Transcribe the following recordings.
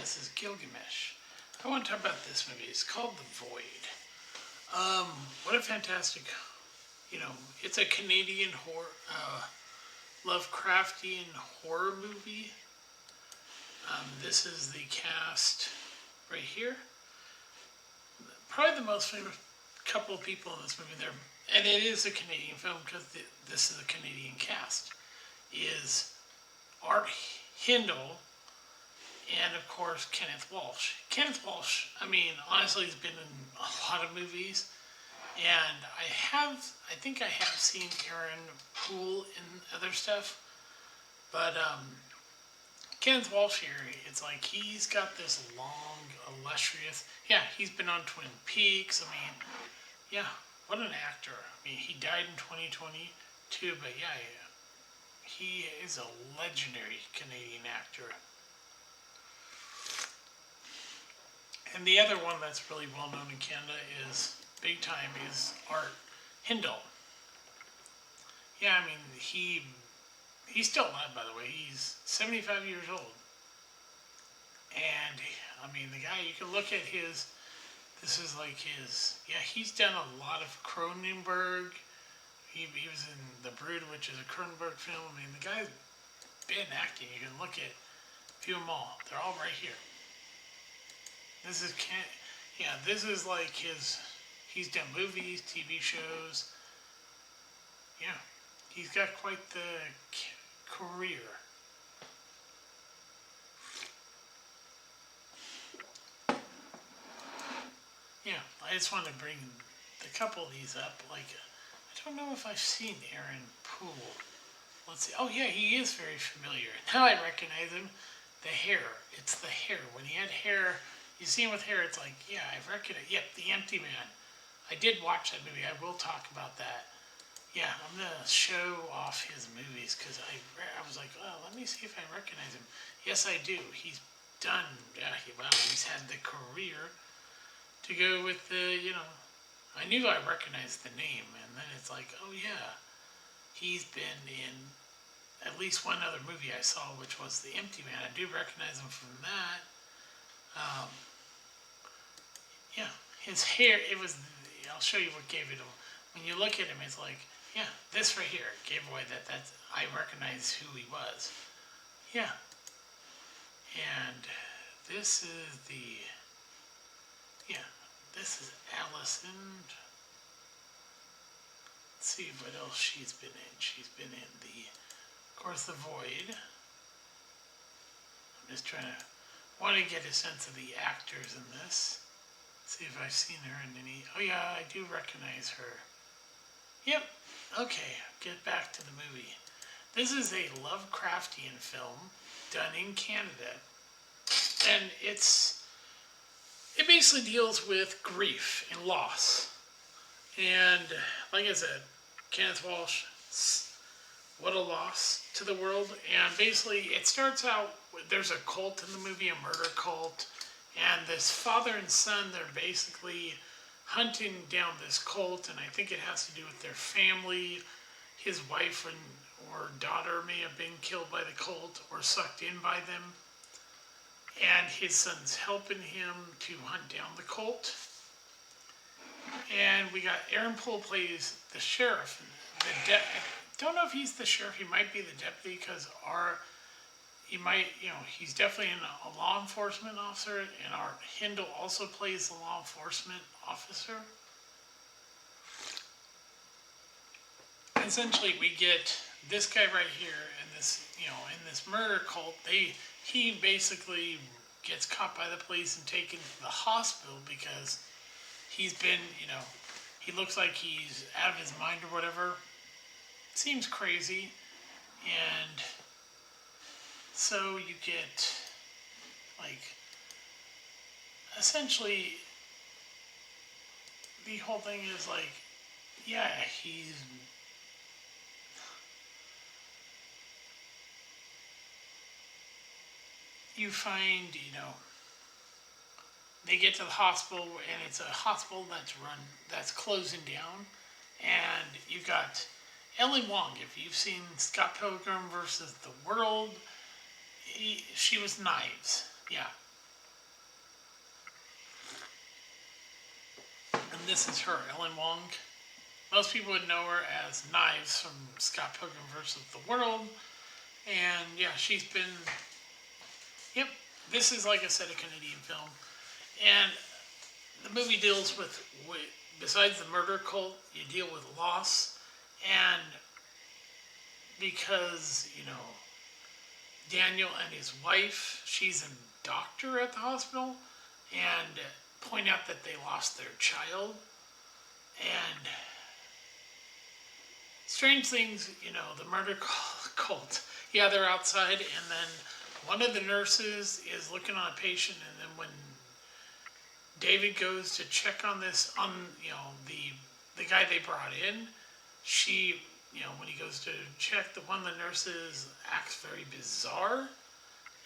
this is Gilgamesh. I want to talk about this movie. It's called The Void. What a fantastic, it's a Canadian horror, Lovecraftian horror movie. This is the cast right here. Probably the most famous couple of people in this movie there, and it is a Canadian film because this is a Canadian cast, is Art Hindle and of course Kenneth Walsh. Kenneth Walsh, I mean, honestly, he's been in a lot of movies, and I think I have seen Aaron Poole in other stuff, but Kenneth Walsh here, it's like he's got this long, illustrious, yeah, he's been on Twin Peaks, I mean, yeah, what an actor. I mean, he died in 2022, but yeah, he is a legendary Canadian actor. And the other one that's really well known in Canada is big time is Art Hindle. Yeah, I mean he's still alive, by the way. He's 75 years old. And I mean the guy, you can look at his, this is like his, yeah, he's done a lot of Cronenberg. He was in The Brood, which is a Cronenberg film. I mean the guy's been acting. You can look at view them all. They're all right here. This is this is like he's done movies, TV shows. Yeah, he's got quite the career. Yeah, I just wanted to bring a couple of these up. Like, I don't know if I've seen Aaron Poole. Let's see. Oh yeah, he is very familiar. Now I recognize him. The hair. It's the hair. When he had hair, you see him with hair, it's like, yeah, I recognize. Yep, The Empty Man. I did watch that movie. I will talk about that. Yeah, I'm going to show off his movies because I was like, oh, let me see if I recognize him. Yes, I do. He's done. Yeah, he's had the career to go with the, I knew I recognized the name. And then it's like, oh, yeah, he's been in at least one other movie I saw, which was The Empty Man. I do recognize him from that. Yeah, his hair, it was, I'll show you what gave it, when you look at him, it's like, yeah, this right here gave away that's, I recognize who he was. Yeah. And this is this is Allison. Let's see what else she's been in. She's been in of course, The Void. I'm just trying to, want to get a sense of the actors in this. See if I've seen her in any. Oh yeah, I do recognize her. Yep. Okay, get back to the movie. This is a Lovecraftian film done in Canada, and it basically deals with grief and loss. And like I said, Kenneth Walsh, what a loss to the world. And basically, it starts out with, there's a cult in the movie, a murder cult. And this father and son, they're basically hunting down this cult, and I think it has to do with their family. His wife or daughter may have been killed by the cult or sucked in by them. And his son's helping him to hunt down the cult. And we got Aaron Poole plays the sheriff. I don't know if he's the sheriff. He might be the deputy because he's definitely a law enforcement officer, and Art Hindle also plays the law enforcement officer. Essentially, we get this guy right here, and this, in this murder cult, he basically gets caught by the police and taken to the hospital because he's been, he looks like he's out of his mind or whatever. Seems crazy, and so you get, like, essentially, the whole thing is like, yeah, you find, they get to the hospital, and it's a hospital that's closing down, and you've got Ellie Wong. If you've seen Scott Pilgrim versus the World, she was Knives. Yeah. And this is her, Ellen Wong. Most people would know her as Knives from Scott Pilgrim vs. the World. And yeah, she's been. Yep, this is, like I said, a Canadian film. And the movie deals with besides the murder cult, you deal with loss. And because, Daniel and his wife, she's a doctor at the hospital, and point out that they lost their child. And strange things, the murder cult. Yeah, they're outside, and then one of the nurses is looking on a patient, and then when David goes to check on the guy they brought in, she, when he goes to check, one of the nurses acts very bizarre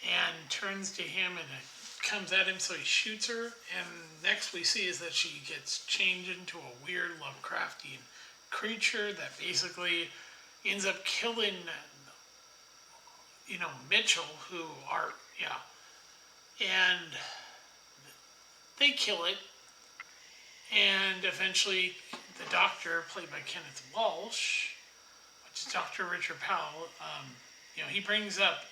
and turns to him and it comes at him, so he shoots her. And next we see is that she gets changed into a weird Lovecraftian creature that basically ends up killing, Mitchell, who are, and they kill it. And eventually the doctor, played by Kenneth Walsh, which is Dr. Richard Powell, he brings up,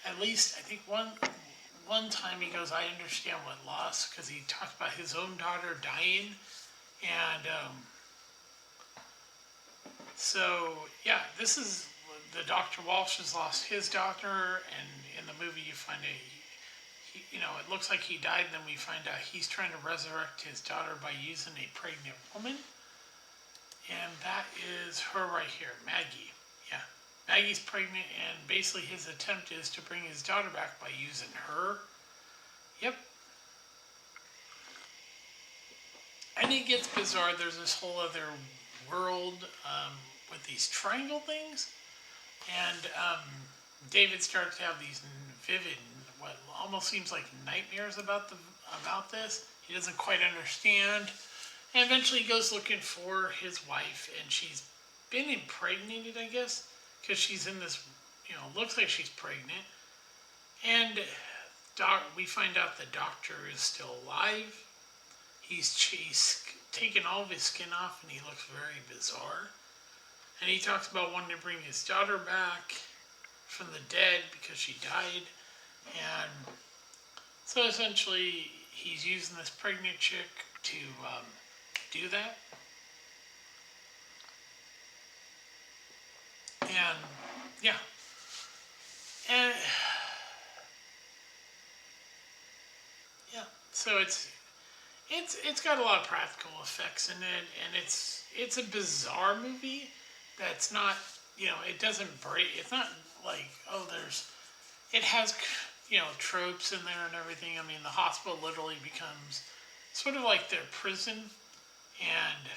at least I think one time he goes, I understand what loss, because he talks about his own daughter dying. And so yeah, this is the Dr. Walsh has lost his daughter, and in the movie you find it looks like he died, and then we find out he's trying to resurrect his daughter by using a pregnant woman. And that is her right here, Maggie. Yeah, Maggie's pregnant, and basically his attempt is to bring his daughter back by using her. Yep. And it gets bizarre. There's this whole other world with these triangle things. And David starts to have these vivid, what almost seems like nightmares about this. He doesn't quite understand. And eventually he goes looking for his wife, and she's been impregnated, I guess, because she's in this, looks like she's pregnant. And we find out the doctor is still alive. He's taken all of his skin off, and he looks very bizarre. And he talks about wanting to bring his daughter back from the dead because she died. And so essentially he's using this pregnant chick to do that. And yeah. And yeah, so it's got a lot of practical effects in it, and it's a bizarre movie that's not, it doesn't break. It's not like, it has, tropes in there and everything. I mean, the hospital literally becomes sort of like their prison, and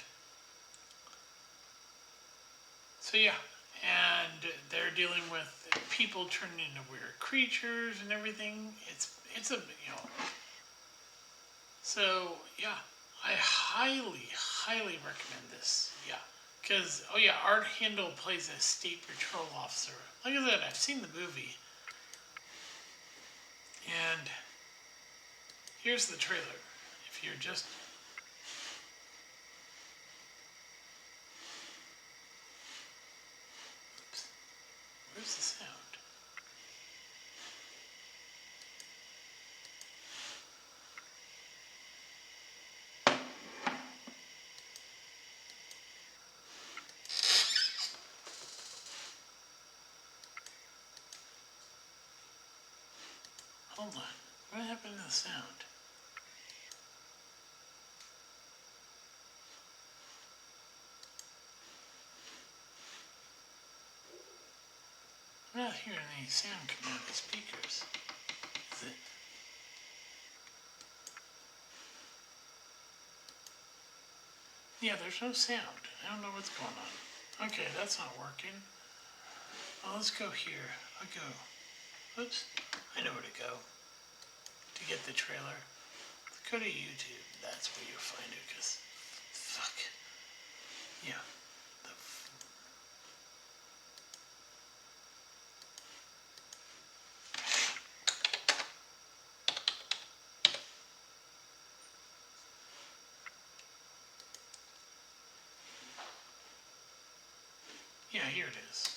so yeah, and they're dealing with people turning into weird creatures and everything. It's a, so yeah, I highly, highly recommend this. Yeah. Because, Art Hindle plays a state patrol officer. Like I said, I've seen the movie. And here's the trailer. If you're just... Oops. Where's the sound? Hold on. What happened to the sound? I'm not hearing any sound coming out of the speakers. Is it? Yeah, there's no sound. I don't know what's going on. Okay, that's not working. Well, let's go here. I'll go. Oops. I know where to go to get the trailer. Go to YouTube. That's where you'll find it, because fuck. Yeah. here it is.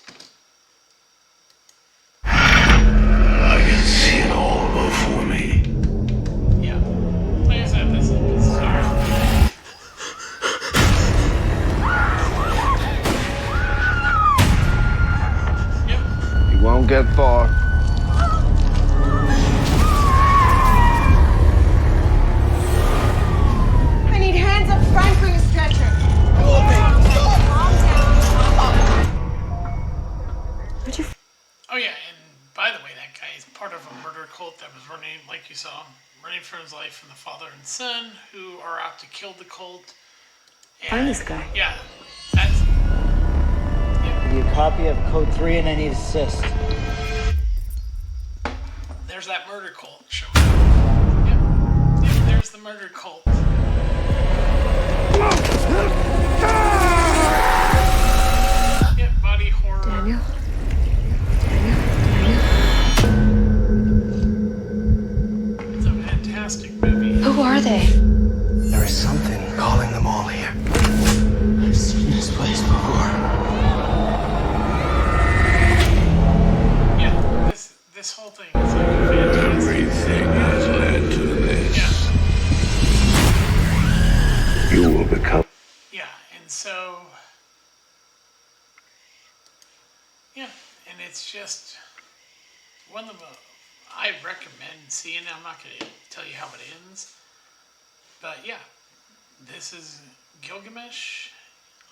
I can see it all before me. Yeah. Like I said, this is bizarre. Yep. You won't get far. I need hands up front for your stretcher. Calm down. Where'd you Oh yeah, and by the way, that guy is part of a murder cult that was running, like you saw, running for his life from the father and son who are out to kill the cult. And, find this guy? Yeah, that's. Give you a copy of Code 3 and I need assist. There's that murder cult showing up. Yep, there's the murder cult. Yep, body horror. Daniel? It's a fantastic movie. Who are they? There is something calling them all here. I've seen this place before. Yeah, this whole thing is like fantastic. Everything has led to this. Yeah. You will become. Yeah, and so, yeah, and it's just one of the, I recommend seeing it. I'm not going to tell you how it ends, but yeah, this is Gilgamesh.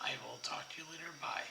I will talk to you later. Bye.